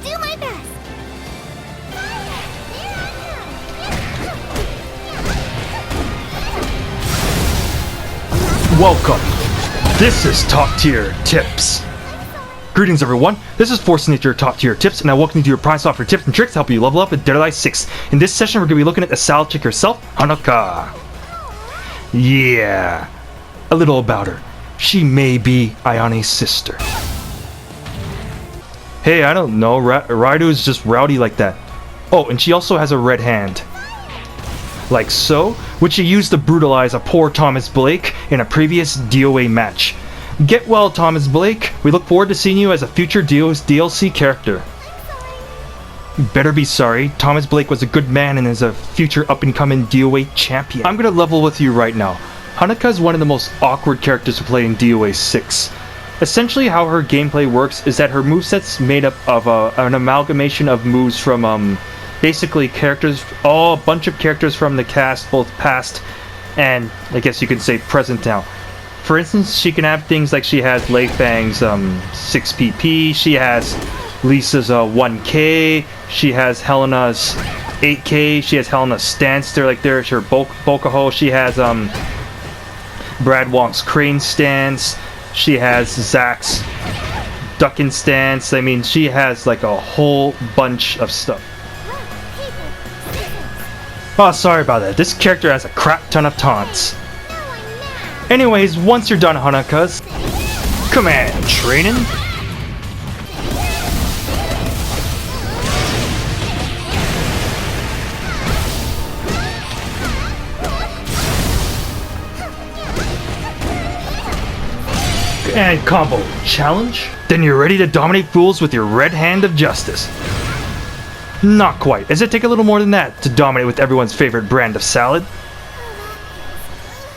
do my best. Welcome. This is Top Tier Tips. Greetings everyone, this is Force Nature Top Tier Tips, and I welcome you to your prime software tips and tricks to help you level up in Dead or Alive 6. In this session we're going to be looking at the salad chick herself, Honoka. Yeah, a little about her. She may be Ayane's sister. Hey, I don't know, Raido is just rowdy like that. Oh, and she also has a red hand. Like so, which she used to brutalize a poor Thomas Blake in a previous DOA match. Get well, Thomas Blake. We look forward to seeing you as a future DLC character. You better be sorry. Thomas Blake was a good man and is a future up-and-coming DOA champion. I'm gonna level with you right now. Honoka is one of the most awkward characters to play in DOA 6. Essentially how her gameplay works is that her moveset's made up of an amalgamation of moves from basically characters, a bunch of characters from the cast, both past and I guess you could say present now. For instance, she can have things like she has Lei Fang's 6PP, she has Lisa's 1K, she has Helena's 8K, she has Helena's Stance, there's her Bokuho, she has Brad Wong's Crane Stance, she has Zach's Duckin' Stance. I mean, she has like a whole bunch of stuff. Oh, sorry about that. This character has a crap ton of taunts. Anyways, once you're done Honoka's command training, and combo challenge, then you're ready to dominate fools with your red hand of justice. Not quite, as it take a little more than that to dominate with everyone's favorite brand of salad.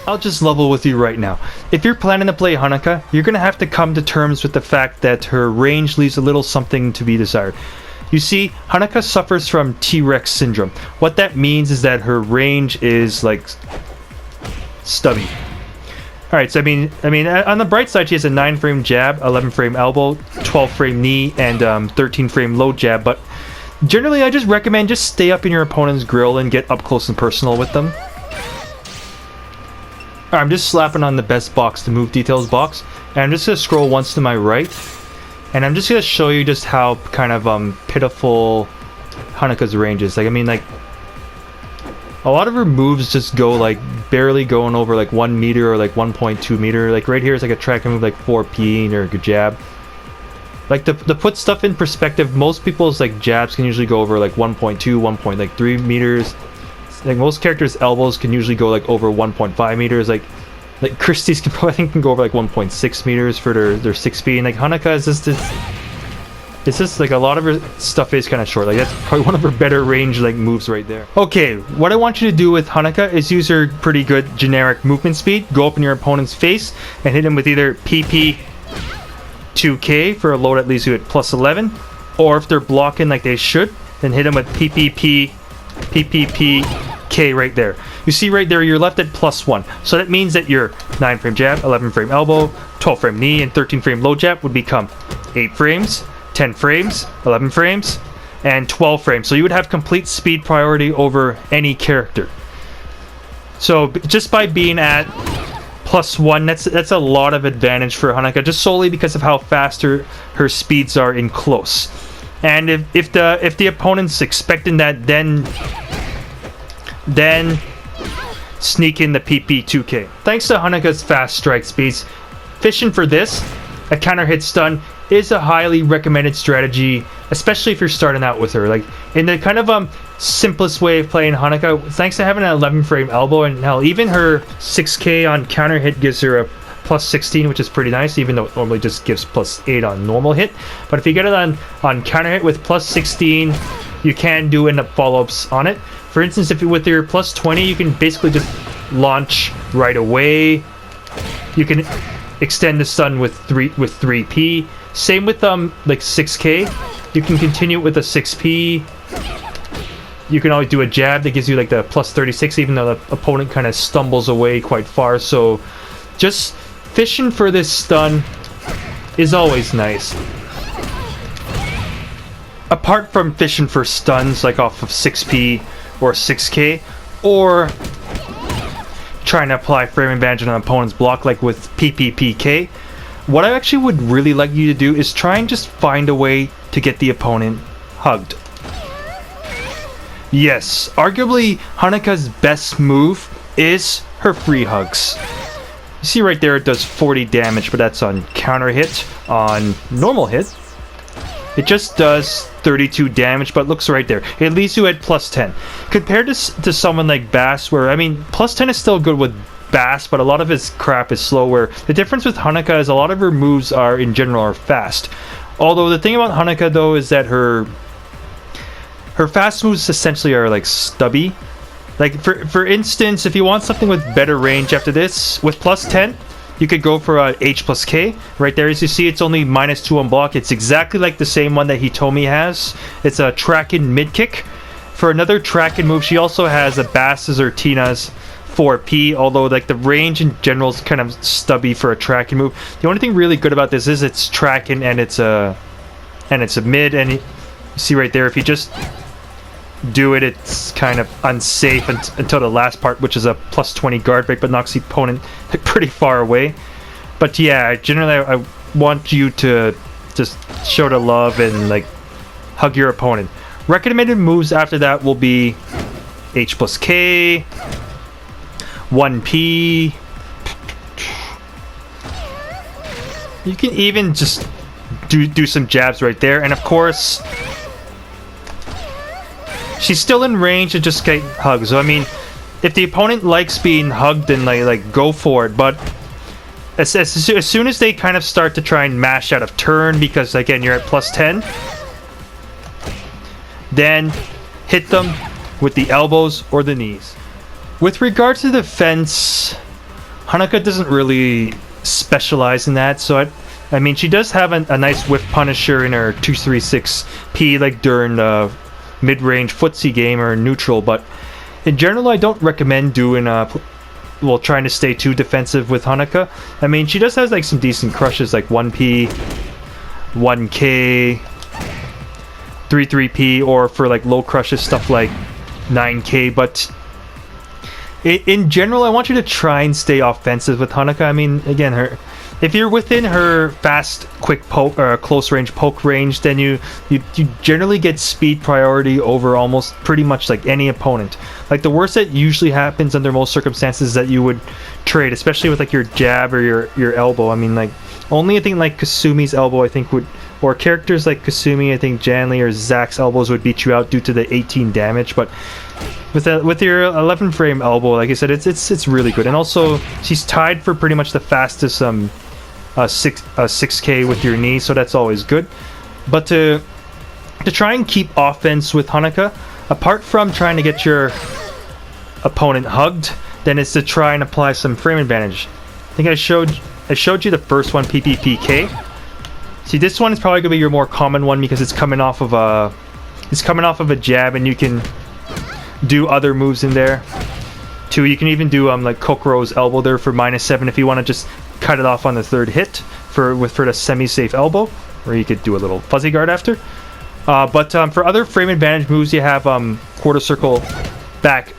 I'll just level with you right now. If you're planning to play Honoka, you're gonna have to come to terms with the fact that her range leaves a little something to be desired. You see, Honoka suffers from T-Rex syndrome. What that means is that her range is like stubby. Alright, so I mean, on the bright side, she has a 9-frame jab, 11-frame elbow, 12-frame knee, and 13-frame low jab, but generally I just recommend just stay up in your opponent's grill and get up close and personal with them. Alright, I'm just slapping on the best box, the move details box, and I'm just going to scroll once to my right, and I'm just going to show you just how kind of pitiful Honoka's range is. Like, I mean, like, a lot of her moves just go like barely going over like 1 meter or like 1.2 meter. Like right here is like a track move like 4P or a good jab. Like to put stuff in perspective, most people's like jabs can usually go over like 1.2, 1.3 meters. Like most characters' elbows can usually go like over 1.5 meters. Like Christie's can probably can go over like 1.6 meters for their 6P. And like Honoka is just this. It's just like a lot of her stuff is kind of short. Like that's probably one of her better range like moves right there. Okay, what I want you to do with Honoka is use her pretty good generic movement speed. Go up in your opponent's face and hit him with either PP 2K for a load that leaves you at plus 11, or if they're blocking like they should, then hit him with PPP K right there. You see right there, you're left at plus 1. So that means that your 9-frame jab, 11-frame elbow, 12-frame knee, and 13-frame low jab would become 8 frames. 10 frames, 11 frames, and 12 frames. So you would have complete speed priority over any character. So just by being at plus 1, that's a lot of advantage for Honoka, just solely because of how fast her speeds are in close. And if the opponent's expecting that, then sneak in the PP2K. Thanks to Honoka's fast strike speeds, fishing for this, a counter hit stun, is a highly recommended strategy, especially if you're starting out with her. Like in the kind of simplest way of playing Honoka, thanks to having an 11-frame elbow, and hell, even her 6K on counter hit gives her a plus 16, which is pretty nice, even though it normally just gives plus 8 on normal hit. But if you get it on counter hit with plus 16, you can do end up follow-ups on it. For instance, if you with your plus 20, you can basically just launch right away. You can extend the stun with 3P. Same with like 6K. You can continue with a 6P. You can always do a jab that gives you like the plus 36, even though the opponent kind of stumbles away quite far. So just fishing for this stun is always nice. apart from fishing for stuns like off of 6p or 6k, or trying to apply frame advantage on an opponent's block like with PPPK, what I actually would really like you to do is try and just find a way to get the opponent hugged. Yes, arguably Honoka's best move is her free hugs. You see right there it does 40 damage, but that's on counter hit. On normal hit, it just does 32 damage, but looks right there. It leaves you at plus 10. Compared to someone like Bass, where, I mean, plus 10 is still good with Bass, but a lot of his crap is slow, where the difference with Honoka is a lot of her moves are, in general, are fast. Although the thing about Honoka, though, is that her fast moves essentially are like stubby. Like for instance, if you want something with better range after this, with plus 10, you could go for H plus K. Right there, as you see, it's only -2 on block. It's exactly like the same one that Hitomi has. It's a track-in mid-kick. For another track-in move, she also has a Bass's or Tina's 4P, although like the range in general is kind of stubby for a track-in move. The only thing really good about this is it's track-in and it's a mid, and you see right there, if you just do it, it's kind of unsafe until the last part, which is a plus 20 guard break, but knocks the opponent pretty far away. But yeah, generally I want you to just show the love and like hug your opponent. Recommended moves after that will be H plus K, 1P. You can even just do some jabs right there, and of course she's still in range to just get hugs. So I mean, if the opponent likes being hugged, then like go for it. But as soon as they kind of start to try and mash out of turn, because again you're at plus 10, then hit them with the elbows or the knees. With regards to defense, Honoka doesn't really specialize in that. So I mean, she does have a nice whiff punisher in her 236p, like during the mid-range footsie game or neutral, but in general I don't recommend doing trying to stay too defensive with Honoka. I mean, she just has like some decent crushes like 1P, 1K, 3p, or for like low crushes stuff like 9k, but in general I want you to try and stay offensive with Honoka. I mean, again, if you're within her fast, quick poke or close range poke range, then you generally get speed priority over almost pretty much like any opponent. Like the worst that usually happens under most circumstances is that you would trade, especially with like your jab or your elbow. I mean, like only a thing like Kasumi's elbow I think would, or characters like Kasumi, I think Janley or Zack's elbows would beat you out due to the 18 damage. But with your 11 frame elbow, like I said, it's really good. And also she's tied for pretty much the fastest 6k with your knee, so that's always good. But to try and keep offense with Honoka, apart from trying to get your opponent hugged, then it's to try and apply some frame advantage. I think I showed you the first one, PPPK. See, this one is probably gonna be your more common one because it's coming off of a jab, and you can do other moves in there too. You can even do like Kokoro's elbow there for -7 if you want to just cut it off on the third hit for the semi-safe elbow, or you could do a little fuzzy guard after. But for other frame advantage moves, you have quarter circle back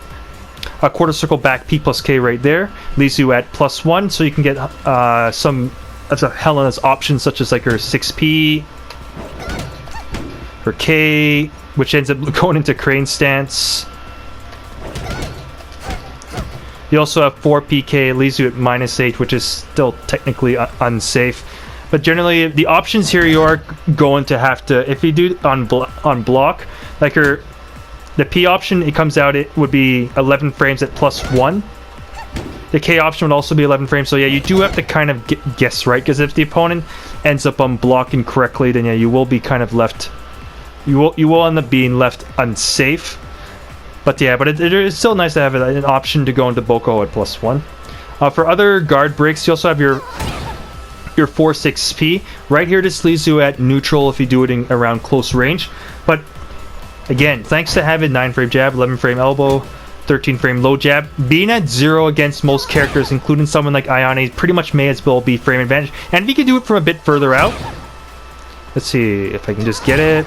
P plus K right there, leaves you at +1, so you can get some of Helena's options, such as like her 6P, her K, which ends up going into crane stance. You also have 4PK, leaves you at -8, which is still technically unsafe. But generally, the options here, you are going to have to, if you do on block, like the P option, it comes out, it would be 11 frames at +1. The K option would also be 11 frames, so yeah, you do have to kind of guess right, because if the opponent ends up blocking correctly, then yeah, you will be kind of left, you will end up being left unsafe. But yeah, but it is still nice to have an option to go into Boko at +1. For other guard breaks, you also have your 4-6P. Right here, this leaves you at neutral if you do it in around close range. But again, thanks to having 9-frame jab, 11-frame elbow, 13-frame low jab, being at 0 against most characters, including someone like Ayane, pretty much may as well be frame advantage. And if you can do it from a bit further out, let's see if I can just get it.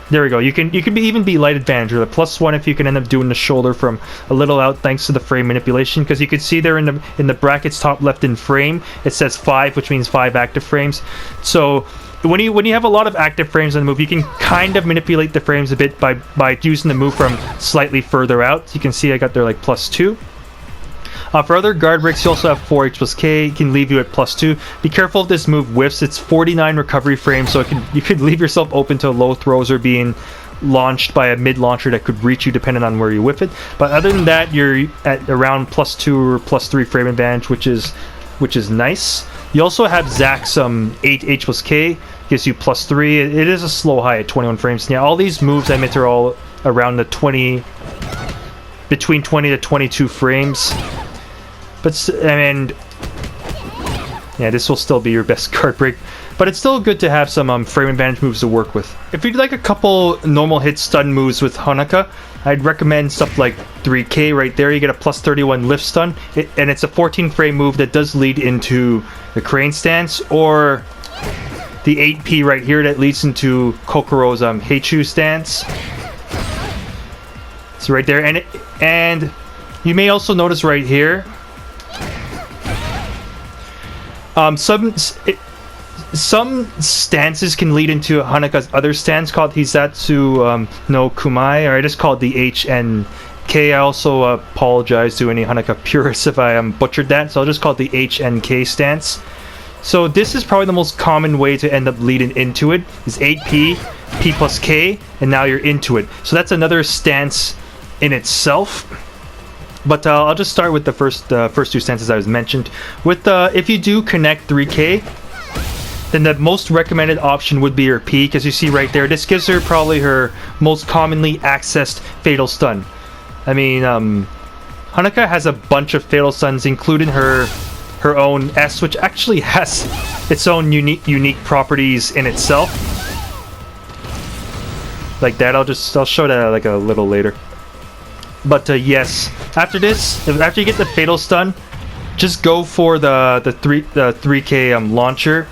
There we go. You can even be light advantage or the +1 if you can end up doing the shoulder from a little out thanks to the frame manipulation, because you can see there in the brackets top left in frame it says 5, which means 5 active frames. So when you have a lot of active frames on the move, you can kind of manipulate the frames a bit by using the move from slightly further out. You can see I got there like +2. For other guard breaks, you also have 4H+K. It can leave you at +2. Be careful if this move whiffs. It's 49 recovery frames, so you could leave yourself open to low throws or being launched by a mid launcher that could reach you depending on where you whiff it. But other than that, you're at around +2 or +3 frame advantage, which is nice. You also have Zack's 8H+K, gives you +3. It is a slow high at 21 frames. Yeah, all these moves I meant are all around the between 20 to 22 frames. But I mean, yeah, this will still be your best guard break, but it's still good to have some frame advantage moves to work with. If you'd like a couple normal hit stun moves with Honoka, I'd recommend stuff like 3K right there. You get a +31 lift stun, and it's a 14 frame move that does lead into the crane stance, or the 8P right here that leads into Kokoro's Heichu stance. So right there, and you may also notice right here, some stances can lead into Honoka's other stance called Hissatsu-No-Kamae, or I just call it the HNK. I also apologize to any Honoka purists if I butchered that, so I'll just call it the HNK stance. So this is probably the most common way to end up leading into it, is 8P, P+K, and now you're into it. So that's another stance in itself. But I'll just start with the first two stances I was mentioned. With if you do connect 3K, then the most recommended option would be your P, because you see right there, this gives her probably her most commonly accessed fatal stun. I mean, Honoka has a bunch of fatal stuns, including her own S, which actually has its own unique properties in itself. Like that, I'll show that like a little later. But yes, after you get the fatal stun, just go for the 3K launcher.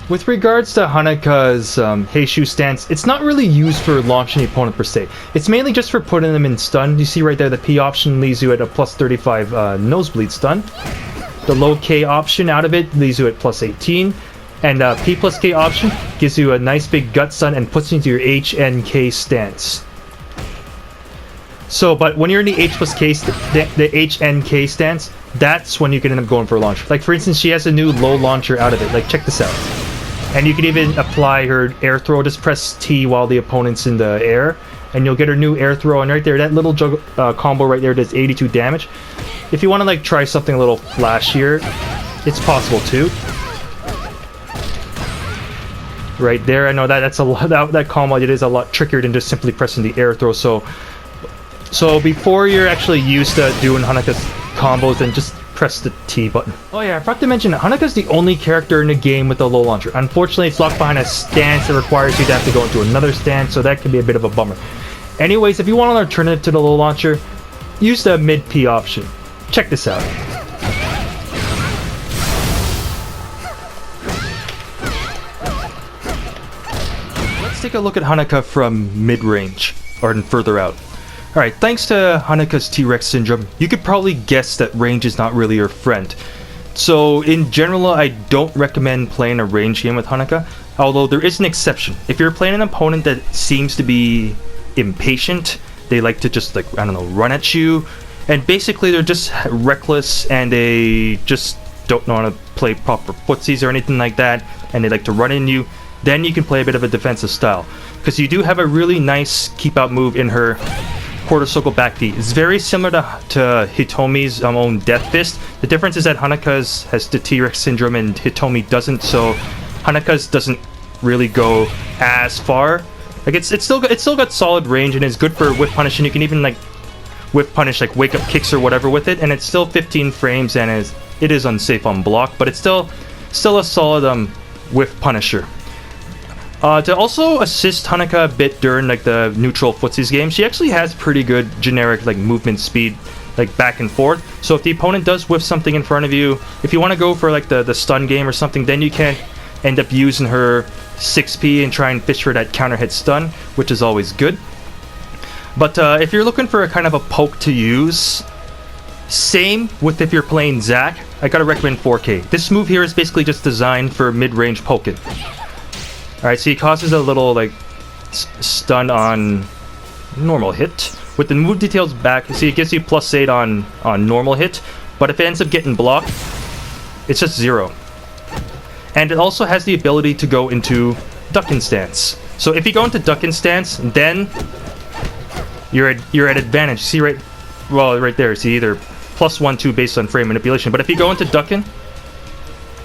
With regards to Honoka's Heichu stance, it's not really used for launching the opponent per se. It's mainly just for putting them in stun. You see right there, the P option leaves you at a +35 nosebleed stun. The low K option out of it leaves you at +18. And P+K option gives you a nice big gut stun and puts you into your HNK stance. So, but when you're in the the HNK stance, that's when you can end up going for a launcher. Like for instance, she has a new low launcher out of it. Like check this out. And you can even apply her air throw. Just press T while the opponent's in the air, and you'll get her new air throw. And right there, that little combo right there does 82 damage. If you want to like try something a little flashier, it's possible too. Right there, I know that's a lot. That combo it is a lot trickier than just simply pressing the air throw. So before you're actually used to doing Honoka's combos, then just press the T button. Oh yeah, I forgot to mention that Honoka's the only character in the game with a low launcher. Unfortunately, it's locked behind a stance that requires you to have to go into another stance, so that can be a bit of a bummer. Anyways, if you want an alternative to the low launcher, use the mid P option. Check this out. Let's take a look at Honoka from mid-range, or further out. Alright, thanks to Honoka's T-Rex syndrome, you could probably guess that range is not really your friend. So, in general, I don't recommend playing a range game with Honoka, although there is an exception. If you're playing an opponent that seems to be impatient, they like to just, like, I don't know, run at you, and basically they're just reckless, and they just don't know how to play proper footsies or anything like that, and they like to run in you, then you can play a bit of a defensive style. Because you do have a really nice keep-out move in her quarter circle back B. It's very similar to Hitomi's own Death Fist. The difference is that Honoka's has the T-Rex syndrome and Hitomi doesn't, so Honoka's doesn't really go as far. Like it's still got solid range and is good for whiff punish, and you can even like whiff punish like wake up kicks or whatever with it, and it's still 15 frames and it is unsafe on block, but it's still a solid whiff punisher. To also assist Honoka a bit during like the neutral footsies game, she actually has pretty good generic like movement speed like back and forth. So if the opponent does whiff something in front of you, if you want to go for like the stun game or something, then you can end up using her 6P and try and fish for that counter hit stun, which is always good. But if you're looking for a kind of a poke to use, same with if you're playing Zac, I gotta recommend 4K. This move here is basically just designed for mid-range poking. Alright, so he causes a little like stun on normal hit. With the move details back, see, it gives you +8 on normal hit, but if it ends up getting blocked, it's just 0. And it also has the ability to go into ducking stance. So if you go into ducking stance, then you're at advantage. See right there, see either +1, 2 based on frame manipulation. But if you go into ducking,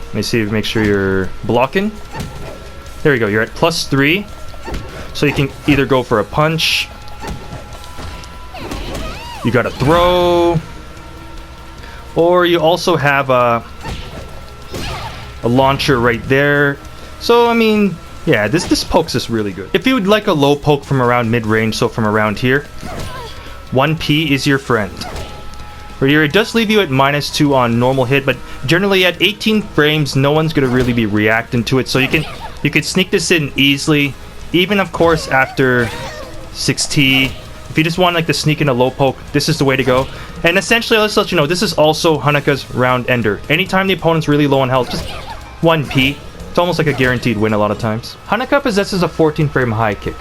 let me see, make sure you're blocking. There you go, you're at +3. So you can either go for a punch, you got a throw, or you also have a launcher right there. So I mean, yeah, this pokes is really good. If you would like a low poke from around mid-range, so from around here, 1P is your friend. Right here, it does leave you at -2 on normal hit, but generally at 18 frames, no one's gonna really be reacting to it. So you can sneak this in easily, even of course after 6T. If you just want like to sneak in a low poke, this is the way to go. And essentially, let's let you know, this is also Honoka's round ender. Anytime the opponent's really low on health, just 1P. It's almost like a guaranteed win a lot of times. Honoka possesses a 14 frame high kick.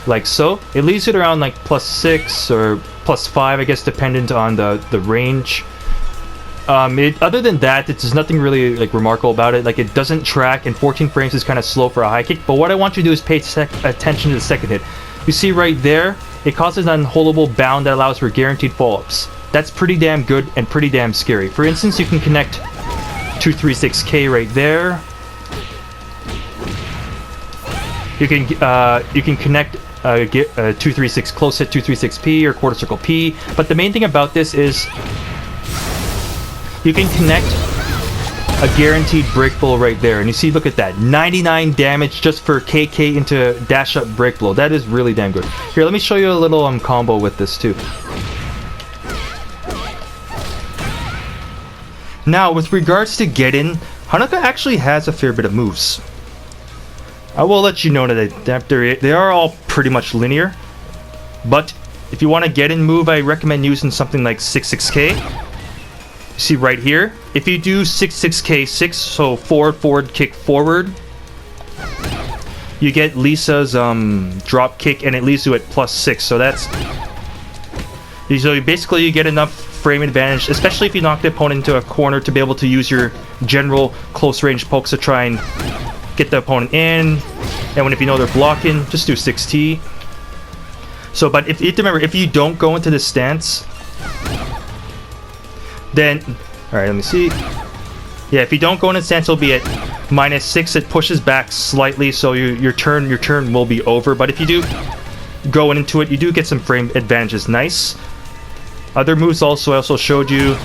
Like so. It leaves it around like +6 or +5, I guess, dependent on the range. Other than that, there's nothing really like remarkable about it. Like, it doesn't track, and 14 frames is kind of slow for a high kick. But what I want you to do is pay attention to the second hit. You see right there, it causes an unholdable bound that allows for guaranteed follow-ups. That's pretty damn good and pretty damn scary. For instance, you can connect 236K right there. You can connect 236 close hit 236P or quarter circle P. But the main thing about this is you can connect a guaranteed break blow right there. And you see, look at that, 99 damage just for KK into dash up break blow. That is really damn good. Here, let me show you a little combo with this too. Now, with regards to get-in, Honoka actually has a fair bit of moves. I will let you know that they are all pretty much linear. But if you want a get-in move, I recommend using something like 66K. You see right here, if you do 66K6, so forward, kick, forward, you get Lisa's drop kick, and it leaves you at +6. So that's... So basically you get enough frame advantage, especially if you knock the opponent into a corner, to be able to use your general close range pokes to try and get the opponent in. And if you know they're blocking, just do 6T. So, but if you have to remember, if you don't go into this stance, then, alright, let me see. Yeah, if you don't go into stance, it'll be at -6. It pushes back slightly, so your turn will be over. But if you do go into it, you do get some frame advantages. Nice. Other moves also, I also showed you.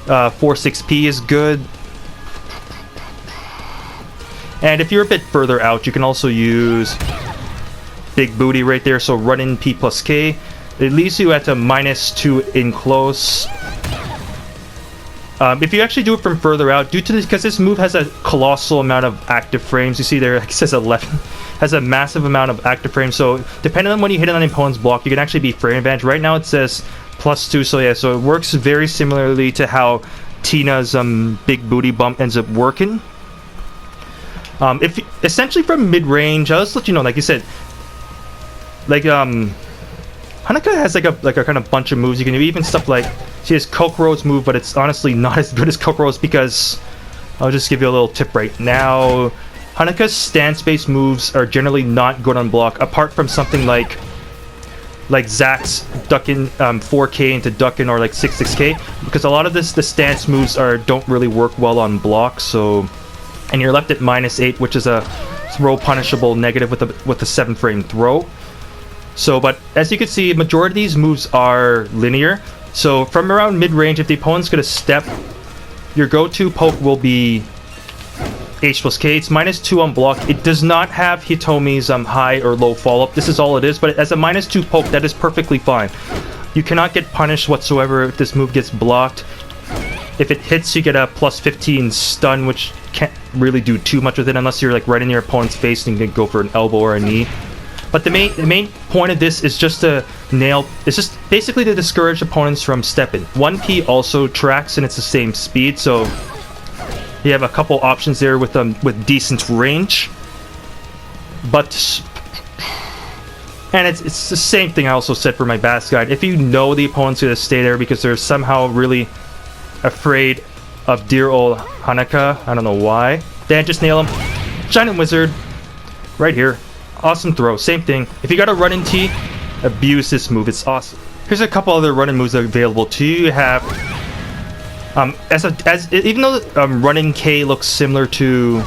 4-6P is good. And if you're a bit further out, you can also use big booty right there. So run in P+K. It leaves you at a -2 in close. If you actually do it from further out, due to this, because this move has a colossal amount of active frames, you see there, it says 11, has a massive amount of active frames. So depending on when you hit it on an opponent's block, you can actually be frame advantage. Right now it says +2, so yeah, so it works very similarly to how Tina's big booty bump ends up working. If essentially from mid-range, I'll just let you know, like you said, like Honoka has like a kind of bunch of moves. You can do even stuff like, she has Kokoro's move, but it's honestly not as good as Kokoro's, because I'll just give you a little tip right now. Honoka's stance-based moves are generally not good on block, apart from something like Zac's ducking 4K into ducking, or like 66K, because a lot of the stance moves don't really work well on block. So, and you're left at -8, which is a throw punishable negative with a 7 frame throw. So, but as you can see, majority of these moves are linear. So from around mid-range, if the opponent's going to step, your go-to poke will be H+K. It's -2 on block. It does not have Hitomi's high or low follow-up. This is all it is, but as a -2 poke, that is perfectly fine. You cannot get punished whatsoever if this move gets blocked. If it hits, you get a plus 15 stun, which can't really do too much with it unless you're like right in your opponent's face and you can go for an elbow or a knee. But the main point of this is just to nail. It's just basically to discourage opponents from stepping. 1P also tracks and it's the same speed, so you have a couple options there with decent range. But and it's the same thing I also said for my Bass Guide. If you know the opponent's gonna stay there because they're somehow really afraid of dear old Honoka, I don't know why, then just nail him. Shining Wizard, right here. Awesome throw, same thing. If you got a run-in T, abuse this move, it's awesome. Here's a couple other run-in moves available to you. You have, even though run-in K looks similar to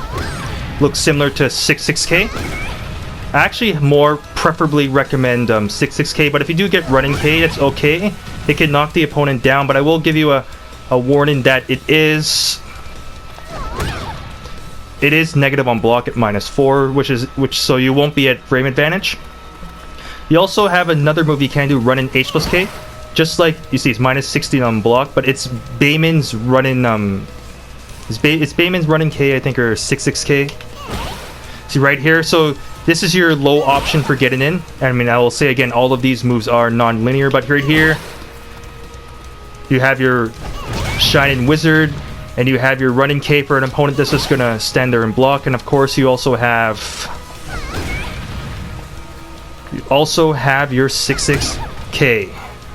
6-6K, I actually more preferably recommend 6-6K, but if you do get run-in K, that's okay. It can knock the opponent down, but I will give you a warning that it is negative on block at -4, which so you won't be at frame advantage. You also have another move you can do, run in H+K, just like you see it's -16 on block, but it's Bayman's running it's Bayman's running K, I think, or 6-6K. See right here, so this is your low option for getting in. I mean, I will say again, all of these moves are non-linear, but right here you have your Shining Wizard, and you have your running K for an opponent that's just gonna stand there and block, and of course you also have your 6-6K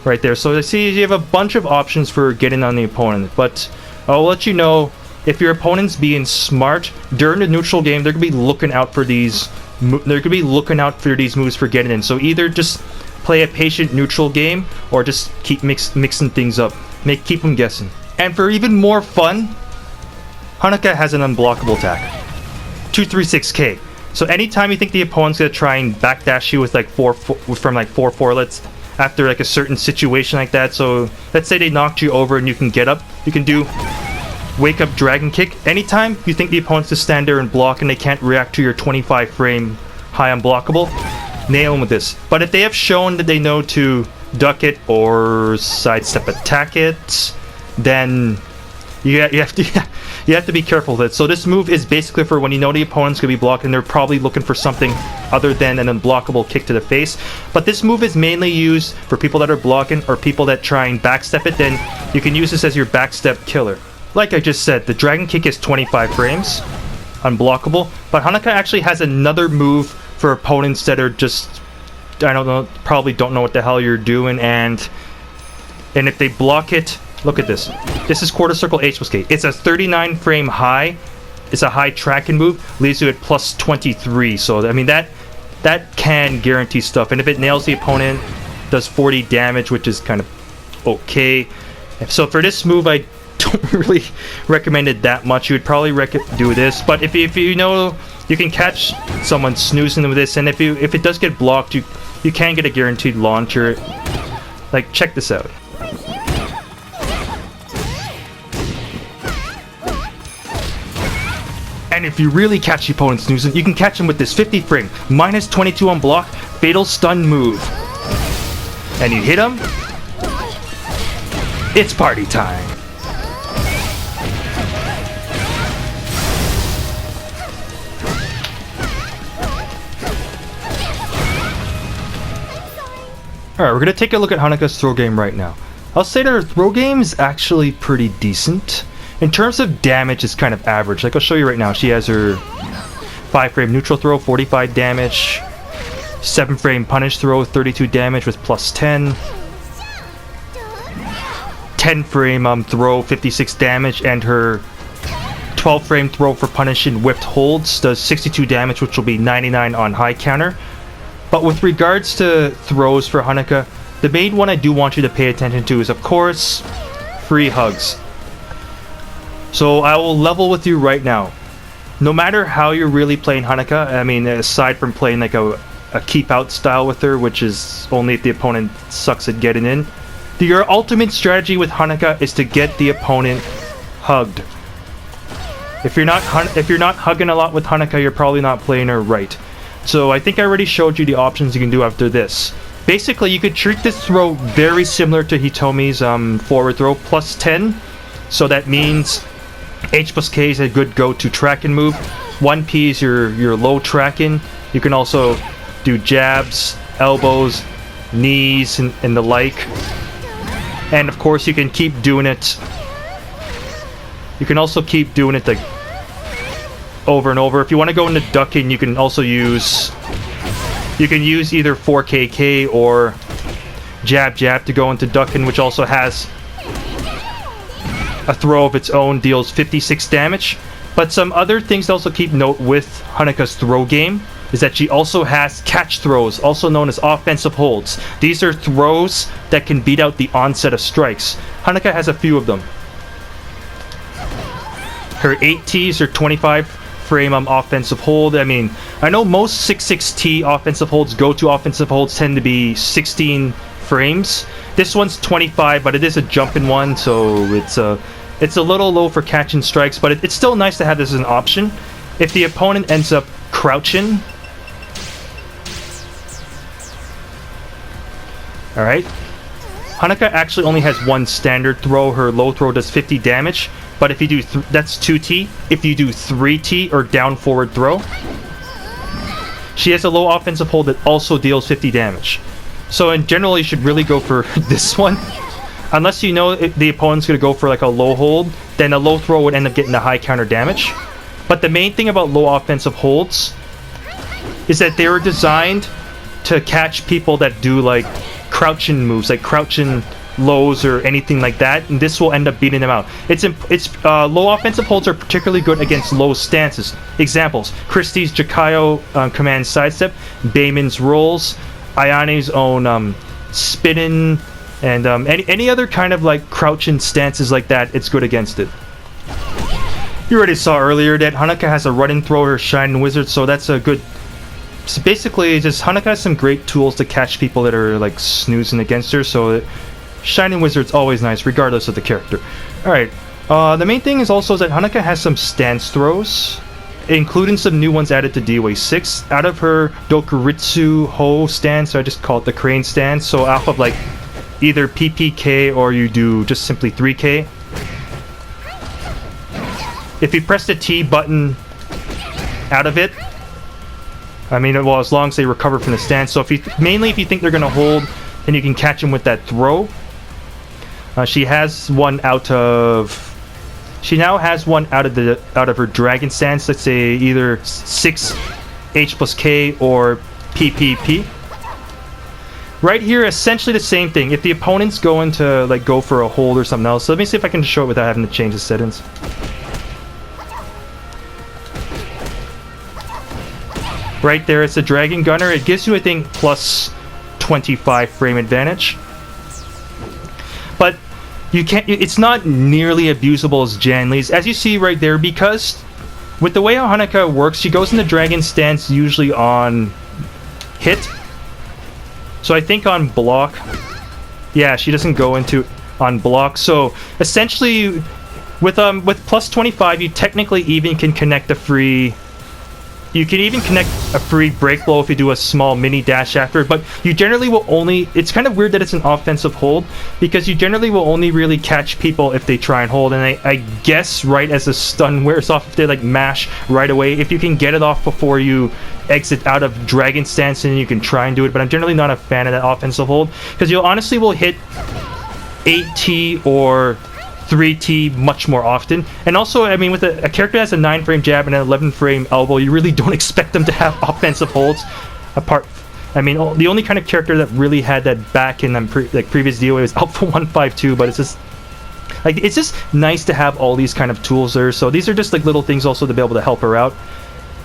right there. So I see you have a bunch of options for getting on the opponent, but I'll let you know if your opponent's being smart during the neutral game, they're gonna be looking out for these. They're gonna be looking out for these moves for getting in. So either just play a patient neutral game, or just keep mixing things up. Keep them guessing. And for even more fun, Honoka has an unblockable attack. 236K. So anytime you think the opponent's gonna try and backdash you with like four forlets after like a certain situation like that. So let's say they knocked you over and you can get up. You can do Wake Up Dragon Kick. Anytime you think the opponent's to stand there and block and they can't react to your 25 frame high unblockable, nail them with this. But if they have shown that they know to duck it or sidestep attack it, then you have to be careful with it. So this move is basically for when you know the opponent's gonna be blocking, they're probably looking for something other than an unblockable kick to the face. But this move is mainly used for people that are blocking or people that try and backstep it. Then you can use this as your backstep killer. Like I just said, the Dragon Kick is 25 frames, unblockable. But Honoka actually has another move for opponents that are just, I don't know, probably don't know what the hell you're doing, and if they block it, look at this. This is quarter circle H+K. It's a 39 frame high. It's a high tracking move. Leaves you at plus 23. So I mean that can guarantee stuff. And if it nails the opponent, does 40 damage, which is kind of okay. So for this move, I don't really recommend it that much. You would probably do this. But if you know you can catch someone snoozing with this, and if it does get blocked, you can get a guaranteed launcher. Like, check this out. And if you really catch the opponent snoozing, you can catch him with this 50 frame, minus 22 on block, fatal stun move. And you hit him, it's party time. Alright, we're going to take a look at Honoka's throw game right now. I'll say that her throw game is actually pretty decent. In terms of damage, it's kind of average. Like, I'll show you right now. She has her 5 frame neutral throw, 45 damage. 7 frame punish throw, 32 damage with plus 10. 10 frame throw, 56 damage. And her 12 frame throw for punish and whipped holds does 62 damage, which will be 99 on high counter. But with regards to throws for Honoka, the main one I do want you to pay attention to is, of course, free hugs. So I will level with you right now. No matter how you're really playing Honoka, I mean, aside from playing like a keep out style with her, which is only if the opponent sucks at getting in, your ultimate strategy with Honoka is to get the opponent hugged. If you're not hugging a lot with Honoka, you're probably not playing her right. So I think I already showed you the options you can do after this. Basically, you could treat this throw very similar to Hitomi's forward throw, plus 10. So that means H plus K is a good go-to tracking move. 1P is your low tracking. You can also do jabs, elbows, knees, and the like. And of course, you can keep doing it. You can also keep doing it like over and over. If you want to go into ducking, you can also use... You can use either 4KK or jab to go into ducking, which also has a throw of its own, deals 56 damage. But some other things to also keep note with Honoka's throw game is that she also has catch throws, also known as offensive holds. These are throws that can beat out the onset of strikes. Honoka has a few of them. Her 8Ts are 25 frame offensive hold. I mean, I know most 6.6T offensive holds, go-to offensive holds, tend to be 16 frames. This one's 25, but it is a jumping one, so it's a little low for catching strikes, but it's still nice to have this as an option. If the opponent ends up crouching... Alright. Honoka actually only has one standard throw. Her low throw does 50 damage. But if you do... that's 2T. If you do 3T or down forward throw, she has a low offensive hold that also deals 50 damage. So in general, you should really go for this one. Unless you know the opponent's going to go for like a low hold, then a low throw would end up getting a high counter damage. But the main thing about low offensive holds is that they were designed to catch people that do like crouching moves, like crouching lows or anything like that, and this will end up beating them out. Low offensive holds are particularly good against low stances. Examples: Christie's Jikayo command sidestep, Bayman's rolls, Ayane's own spinning, and any other kind of like crouching stances like that. It's good against it. You already saw earlier that Honoka has a running throw, her Shining Wizard, so that's a good... So basically, just Honoka has some great tools to catch people that are like snoozing against her, so Shining Wizard's always nice, regardless of the character. Alright, the main thing is also that Honoka has some stance throws, including some new ones added to DOA 6. Out of her Dokuritsu Ho stance, I just call it the crane stance, so off of like either PPK or you do just simply 3K. If you press the T button out of it, I mean, well, as long as they recover from the stance. So mainly if you think they're going to hold, then you can catch them with that throw. She has one out of... She now has one out of her Dragon Stance. Let's say either 6 H plus K or PPP. Right here, essentially the same thing. If the opponent's going to like go for a hold or something else, so let me see if I can show it without having to change the settings. Right there, it's a Dragon Gunner. It gives you, I think, plus 25 frame advantage. But you can't... It's not nearly abusable as Jan Lee's. As you see right there, because with the way how Honoka works, she goes into Dragon Stance usually on hit. So I think on block... Yeah, she doesn't go into on block. So essentially, with plus 25, you technically even can connect a free... You can even connect a free break blow if you do a small mini dash after it, but you generally will only... It's kind of weird that it's an offensive hold, because you generally will only really catch people if they try and hold, and I guess right as the stun wears off, if they like mash right away, if you can get it off before you exit out of Dragon Stance, then you can try and do it, but I'm generally not a fan of that offensive hold, because you honestly will hit 8T or 3T much more often. And also, I mean, with a character that has a 9 frame jab and an 11 frame elbow, you really don't expect them to have offensive holds. I mean, the only kind of character that really had that back in previous DOA was Alpha 152, but it's just nice to have all these kind of tools there. So these are just like little things also to be able to help her out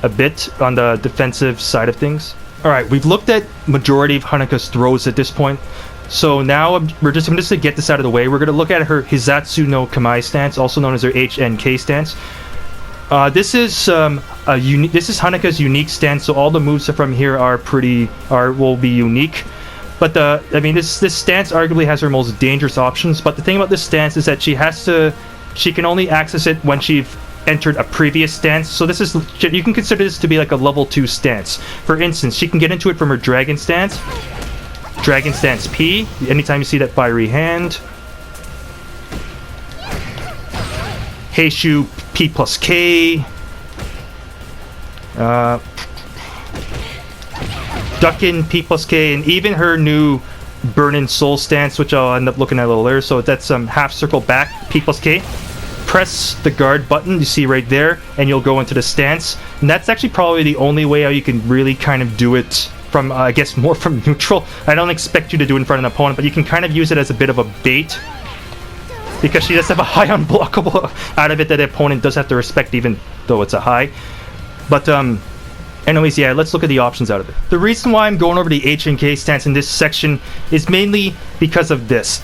a bit on the defensive side of things. Alright, we've looked at majority of Honoka's throws at this point. So now I'm just to get this out of the way, we're going to look at her Hissatsu-No-Kamae Stance, also known as her HNK stance. This is Honoka's unique stance, so all the moves from here will be unique. But this stance arguably has her most dangerous options. But the thing about this stance is that she can only access it when she's entered a previous stance. So you can consider this to be like a level 2 stance. For instance, she can get into it from her Dragon Stance. Dragon Stance P, anytime you see that fiery hand. Heichu P plus K. Duckin P plus K, and even her new Burnin' Soul stance, which I'll end up looking at a little later. So that's half circle back P plus K. Press the guard button you see right there, and you'll go into the stance. And that's actually probably the only way how you can really kind of do it from, I guess, more from neutral. I don't expect you to do it in front of an opponent, but you can kind of use it as a bit of a bait, because she does have a high unblockable out of it that the opponent does have to respect, even though it's a high. But anyways, yeah, let's look at the options out of it. The reason why I'm going over the H and K stance in this section is mainly because of this.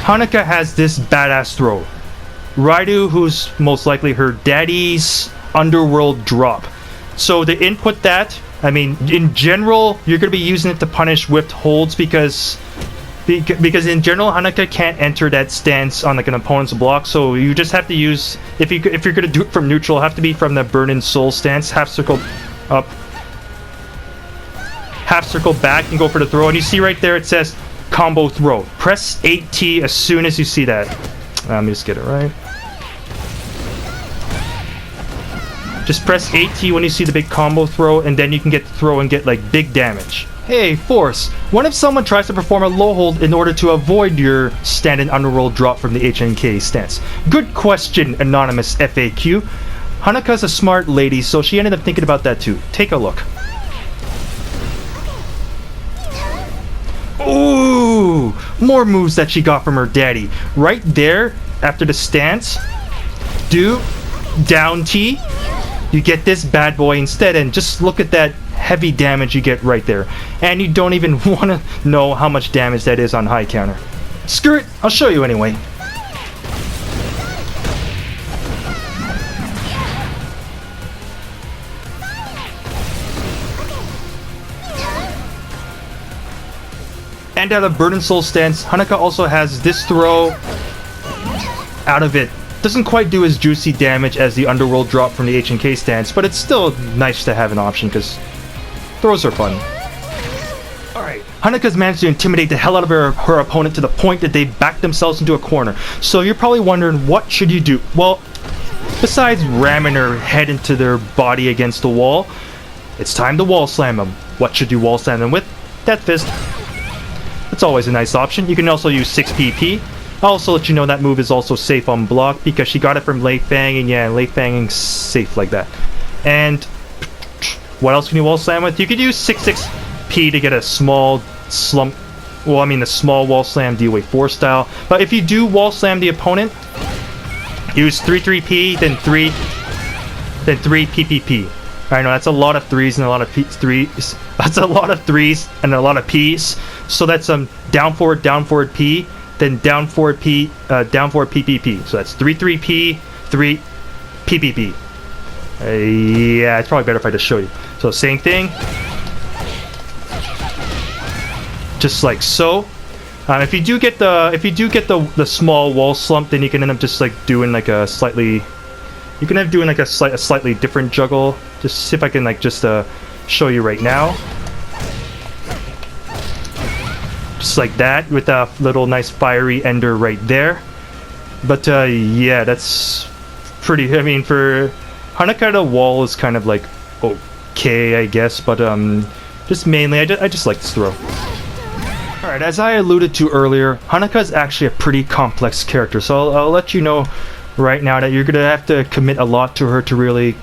Honoka has this badass throw. Raidu, who's most likely her daddy's underworld drop. So to input that, I mean, in general, you're going to be using it to punish whipped holds because in general, Honoka can't enter that stance on like an opponent's block. So you just have to use, if you're going to do it from neutral, have to be from the Burnin' Soul stance, half circle up, half circle back, and go for the throw. And you see right there, it says combo throw. Press 8T as soon as you see that. Let me just get it right. Just press 8T when you see the big combo throw, and then you can get the throw and get like big damage. Hey, Force, what if someone tries to perform a low hold in order to avoid your standard underworld drop from the HNK stance? Good question, Anonymous FAQ. Honoka's a smart lady, so she ended up thinking about that too. Take a look. Ooh, more moves that she got from her daddy. Right there, after the stance, do down T. You get this bad boy instead, and just look at that heavy damage you get right there. And you don't even want to know how much damage that is on high counter. Screw it, I'll show you anyway. And out of Burnin' Soul stance, Honoka also has this throw out of it. Doesn't quite do as juicy damage as the underworld drop from the H&K stance, but it's still nice to have an option because throws are fun. Alright, Honoka's managed to intimidate the hell out of her opponent to the point that they backed themselves into a corner. So you're probably wondering, what should you do? Well, besides ramming her head into their body against the wall, it's time to wall slam them. What should you wall slam them with? Death Fist. That's always a nice option. You can also use 6PP. I'll also let you know that move is also safe on block because she got it from Lei Fang, and yeah, Lei Fang's safe like that. And what else can you wall slam with? You could use 6-6P to get a small slump. Well, I mean, the small wall slam DOA 4 style. But if you do wall slam the opponent, use 3-3P, then 3 PPP. I know that's a lot of threes and a lot of threes. That's a lot of threes and a lot of P's. So that's down forward P. Then down forward P, down forward PPP. So that's 3-3P, 3 PPP. Yeah, it's probably better if I just show you. So same thing, just like so. If you do get the small wall slump, then you can end up just like doing like a slightly, you can end up doing like a slightly different juggle. Just see if I can like just show you right now. Just like that, with a little nice fiery ender right there. But yeah, that's pretty, I mean, for Honoka, the wall is kind of like okay, I guess, but just mainly I just like this throw. Alright, as I alluded to earlier, Honoka is actually a pretty complex character, so I'll let you know right now that you're gonna have to commit a lot to her to really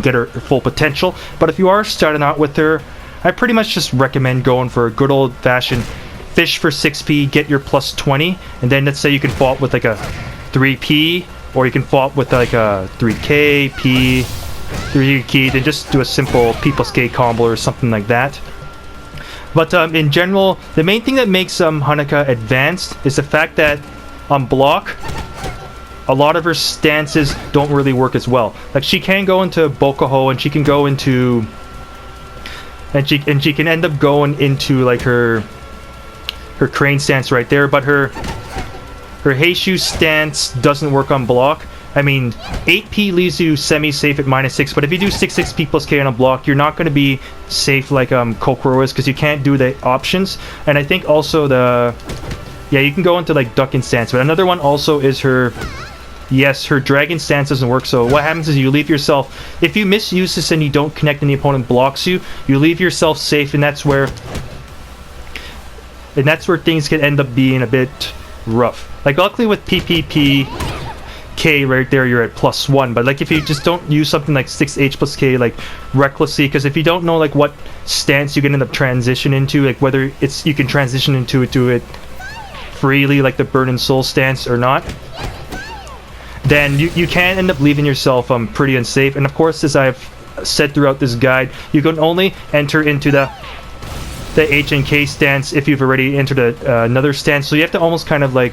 get her full potential. But if you are starting out with her, I pretty much just recommend going for a good old-fashioned fish for 6P, get your plus 20, and then let's say you can follow up with like a 3P, or you can follow up with like a 3K, P, 3K, then just do a simple P plus K combo or something like that. But in general, the main thing that makes Honoka advanced is the fact that on block, a lot of her stances don't really work as well. Like she can go into Bokuho, and she can go into, and she can end up going into like her crane stance right there, but her Heichu stance doesn't work on block. I mean, 8p leaves you semi-safe at -6, but if you do 6p plus k on a block, you're not going to be safe like Kokoro is, because you can't do the options. And I think also yeah, you can go into like Ducking Stance, but another one also is her... Yes, her Dragon Stance doesn't work, so what happens is you leave yourself... If you misuse this and you don't connect and the opponent blocks you, you leave yourself safe, and that's where things can end up being a bit rough. Like, luckily with PPP K right there, you're at +1, but like if you just don't use something like 6H plus K like recklessly, because if you don't know like what stance you can end up transition into, like whether it's you can transition into it freely like the Burn and Soul stance or not, then you can end up leaving yourself pretty unsafe. And of course, as I've said throughout this guide, you can only enter into the H and K stance if you've already entered another stance, so you have to almost kind of like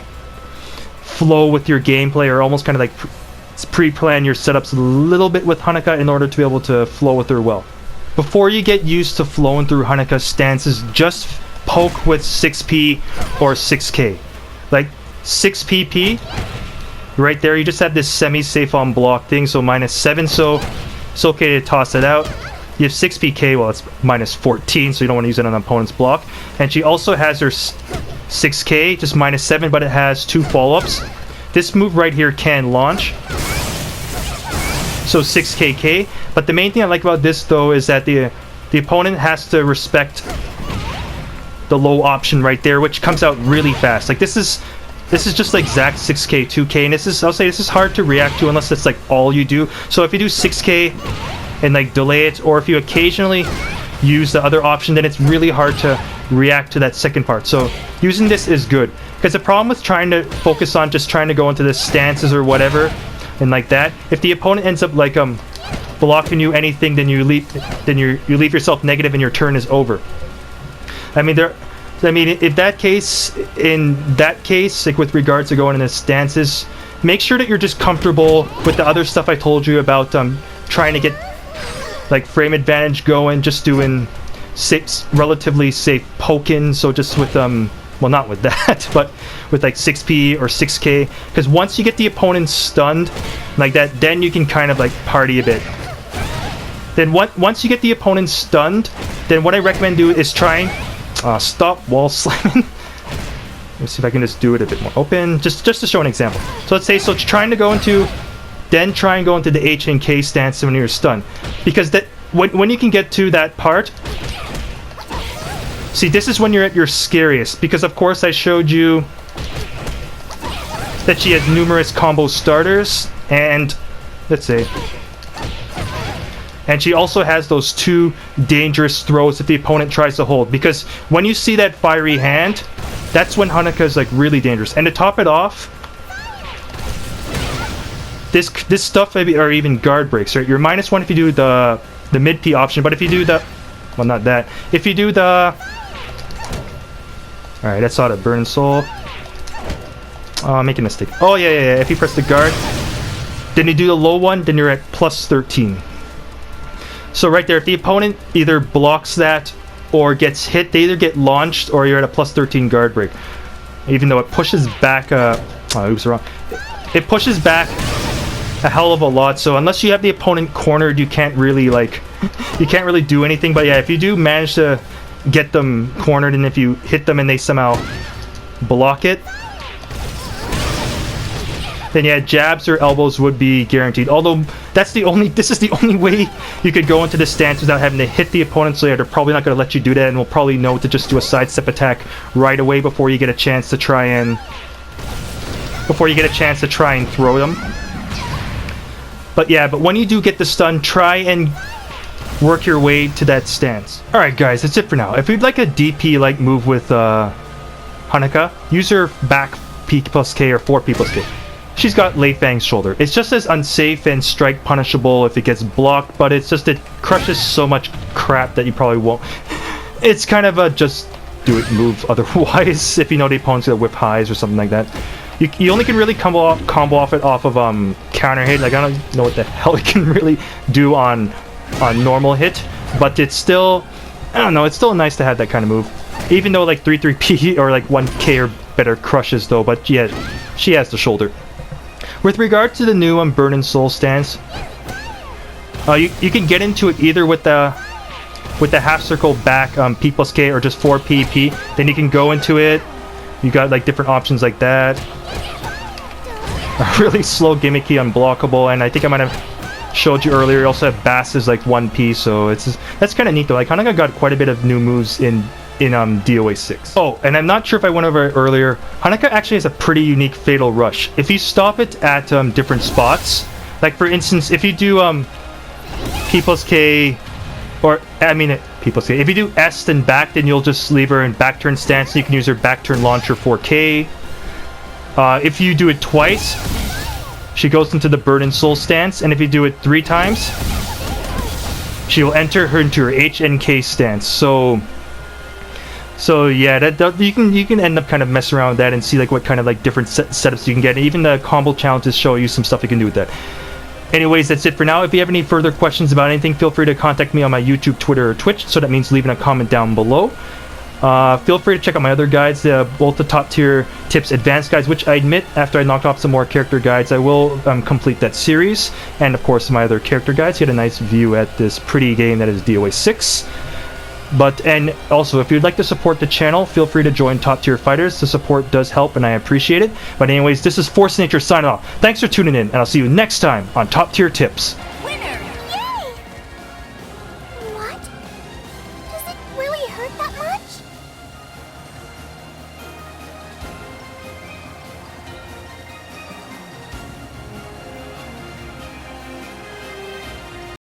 flow with your gameplay, or almost kind of like pre-plan your setups a little bit with Honoka in order to be able to flow with her well. Before you get used to flowing through Honoka's stances, just poke with 6p or 6k. Like 6pp right there, you just have this semi-safe on block thing, so -7, so it's okay to toss it out. You have 6pk, well it's -14, so you don't want to use it on an opponent's block. And she also has her 6k, just -7, but it has 2 follow-ups. This move right here can launch, so 6kk. But the main thing I like about this though is that the opponent has to respect the low option right there, which comes out really fast. Like this is just like Zack's 6k, 2k, and I'll say this is hard to react to unless it's like all you do. So if you do 6k and like delay it, or if you occasionally use the other option, then it's really hard to react to that second part. So using this is good, because the problem with trying to focus on just trying to go into the stances or whatever and like that, if the opponent ends up like blocking you anything, then you leave yourself negative and your turn is over. I mean in that case, like with regards to going into stances, make sure that you're just comfortable with the other stuff I told you about, trying to get like frame advantage going, just doing relatively safe poking. So just with well, not with that, but with like 6p or 6k, because once you get the opponent stunned like that, then you can kind of like party a bit. Then once you get the opponent stunned, then what I recommend do is try stop wall slamming. Let me see if I can just do it a bit more open, just to show an example. So let's say, trying to go into, then try and go into the H and K stance when you're stunned, because that when you can get to that part, see, this is when you're at your scariest, because of course I showed you that she has numerous combo starters, and let's see, and she also has those 2 dangerous throws if the opponent tries to hold, because when you see that fiery hand, that's when Honoka is like really dangerous. And to top it off, this stuff maybe, or even guard breaks, right? You're -1 if you do the mid P option, but if you do the, well, not that, if you do the, alright, that's not a Burn Soul. Oh, I'm making a mistake. Oh yeah, if you press the guard, then you do the low one, then you're at +13. So right there, if the opponent either blocks that or gets hit, they either get launched or you're at a +13 guard break. Even though it pushes back, oops, wrong. It pushes back a hell of a lot, so unless you have the opponent cornered, you can't really do anything. But yeah, if you do manage to get them cornered, and if you hit them and they somehow block it, then yeah, jabs or elbows would be guaranteed. Although this is the only way you could go into this stance without having to hit the opponent, so yeah, they're probably not going to let you do that, and will probably know to just do a sidestep attack right away before you get a chance to try and throw them. But yeah, but when you do get the stun, try and work your way to that stance. Alright guys, that's it for now. If you'd like a DP-like move with Honoka, use her back P plus K or 4P plus K. She's got late bang shoulder. It's just as unsafe and strike punishable if it gets blocked, but it's just, it crushes so much crap that you probably won't. It's kind of a just do it move otherwise, if you know the opponent's gonna whip highs or something like that. You only can really combo off it off of counter hit. Like, I don't know what the hell it can really do on normal hit, but it's still, I don't know, it's still nice to have that kind of move. Even though like 3-3P or like 1K or better crushes though, but yeah, she has the shoulder. With regard to the new Burn and Soul stance, you can get into it either with the half circle back P plus K or just 4 PEP. Then you can go into it. You got like different options like that. A really slow gimmicky unblockable, and I think I might have showed you earlier. You also have Bass's like 1P, so that's kind of neat though. Like Honoka got quite a bit of new moves in DOA 6. Oh, and I'm not sure if I went over it earlier. Honoka actually has a pretty unique Fatal Rush. If you stop it at different spots, like for instance, if you do P plus K, or I mean P plus K. If you do S then back, then you'll just leave her in back turn stance. And you can use her back turn launcher 4K. If you do it twice, she goes into the Burn and Soul stance, and if you do it 3 times, she will enter her into her HNK stance. So yeah, that you can end up kind of messing around with that and see like what kind of like different setups you can get. And even the combo challenges show you some stuff you can do with that. Anyways, that's it for now. If you have any further questions about anything, feel free to contact me on my YouTube, Twitter, or Twitch. So that means leaving a comment down below. Feel free to check out my other guides, both the top tier tips advanced guides, which I admit after I knocked off some more character guides I will complete that series, and of course my other character guides. Get a nice view at this pretty game that is DOA 6. And also, if you'd like to support the channel, feel free to join Top Tier Fighters. The support does help and I appreciate it. But anyways, this is Force Nature signing off. Thanks for tuning in, and I'll see you next time on Top Tier Tips.